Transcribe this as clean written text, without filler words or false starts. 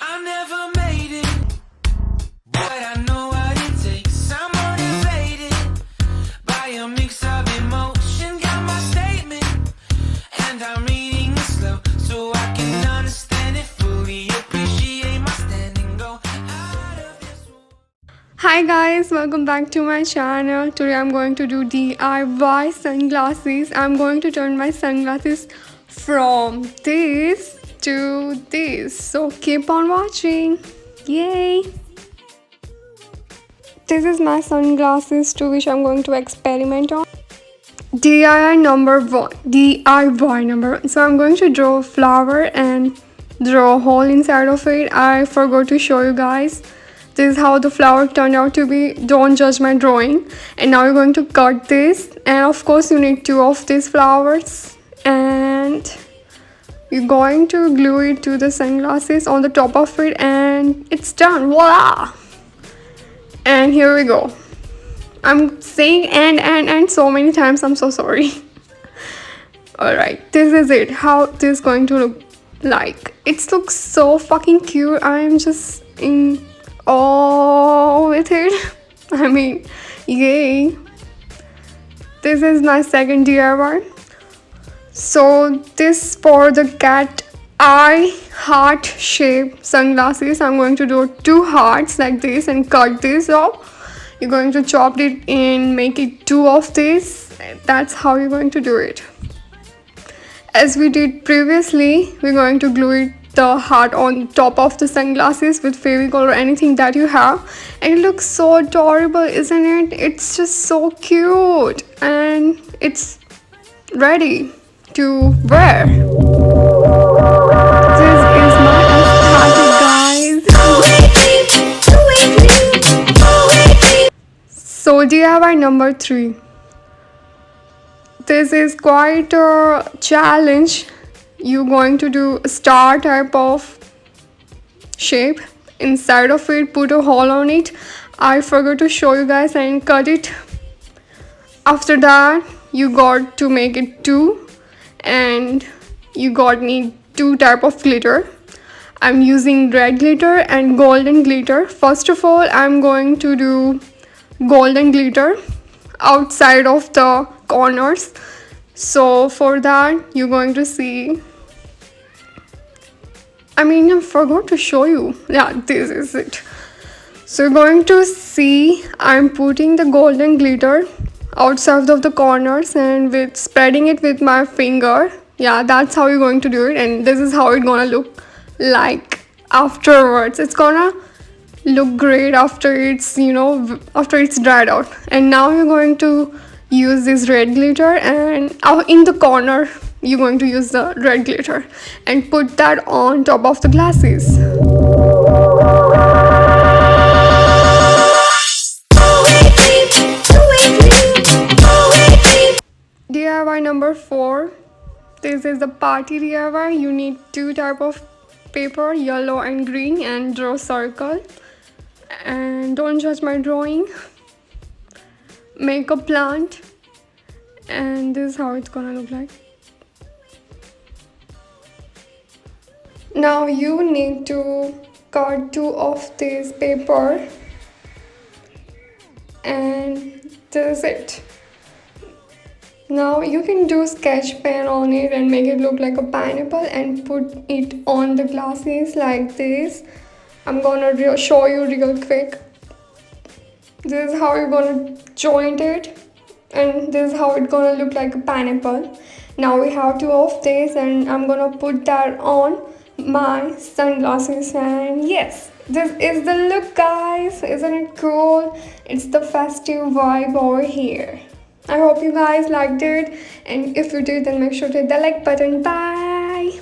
I never made it, but I know what it takes. I'm motivated by a mix of emotion. Got my statement, and I'm reading it slow so I can understand it fully. Appreciate my standing, go out of this world. Hi guys, welcome back to my channel. Today I'm going to do DIY sunglasses. I'm going to turn my sunglasses from this to this. So keep on watching. Yay! This is my sunglasses to which I'm going to experiment on. DIY number one. So I'm going to draw a flower and draw a hole inside of it. I forgot to show you guys. This is how the flower turned out to be. Don't judge my drawing. And now you're going to cut this, and of course you need two of these flowers, and you're going to glue it to the sunglasses on the top of it, and it's done. Voila! And here we go. I'm saying and so many times. I'm so sorry. Alright, this is it. How this is going to look like. It looks so fucking cute. I'm just in awe with it. I mean, yay. This is my second DIY. So this for the cat eye heart shape sunglasses. I'm going to do two hearts like this and cut this off. You're going to chop it in, make it two of this. That's how you're going to do it. As we did previously, we're going to glue it the heart on top of the sunglasses with Fevicol or anything that you have, and it looks so adorable, isn't it? It's just so cute, and it's ready to wear. This is my aesthetic, guys. So DIY number 3. This is quite a challenge. You're going to do a star type of shape. Inside of it, put a hole on it. I forgot to show you guys and cut it. After that, you got to make it 2, and you need 2 type of glitter. I'm using red glitter and golden glitter. First of all, I'm going to do golden glitter outside of the corners. So for that, you're going to see, I forgot to show you. Yeah, this is it. So you're going to see I'm putting the golden glitter outside of the corners and with spreading it with my finger. Yeah, that's how you're going to do it, and this is how it's gonna look like afterwards. It's gonna look great after it's after it's dried out. And now you're going to use this red glitter, and in the corner you're going to use the red glitter and put that on top of the glasses. DIY number 4. This is the party DIY. You need 2 type of paper, yellow and green, and draw circle. And don't judge my drawing. Make a plant, and this is how it's gonna look like. Now you need to cut 2 of this paper, and this is it. Now you can do sketch pen on it and make it look like a pineapple and put it on the glasses like this. I'm gonna show you real quick. This is how you're gonna joint it, and this is how it's gonna look like a pineapple. Now we have 2 of this, and I'm gonna put that on my sunglasses, and yes, this is the look, guys. Isn't it cool? It's the festive vibe over here. I hope you guys liked it, and if you did, then make sure to hit the like button. Bye.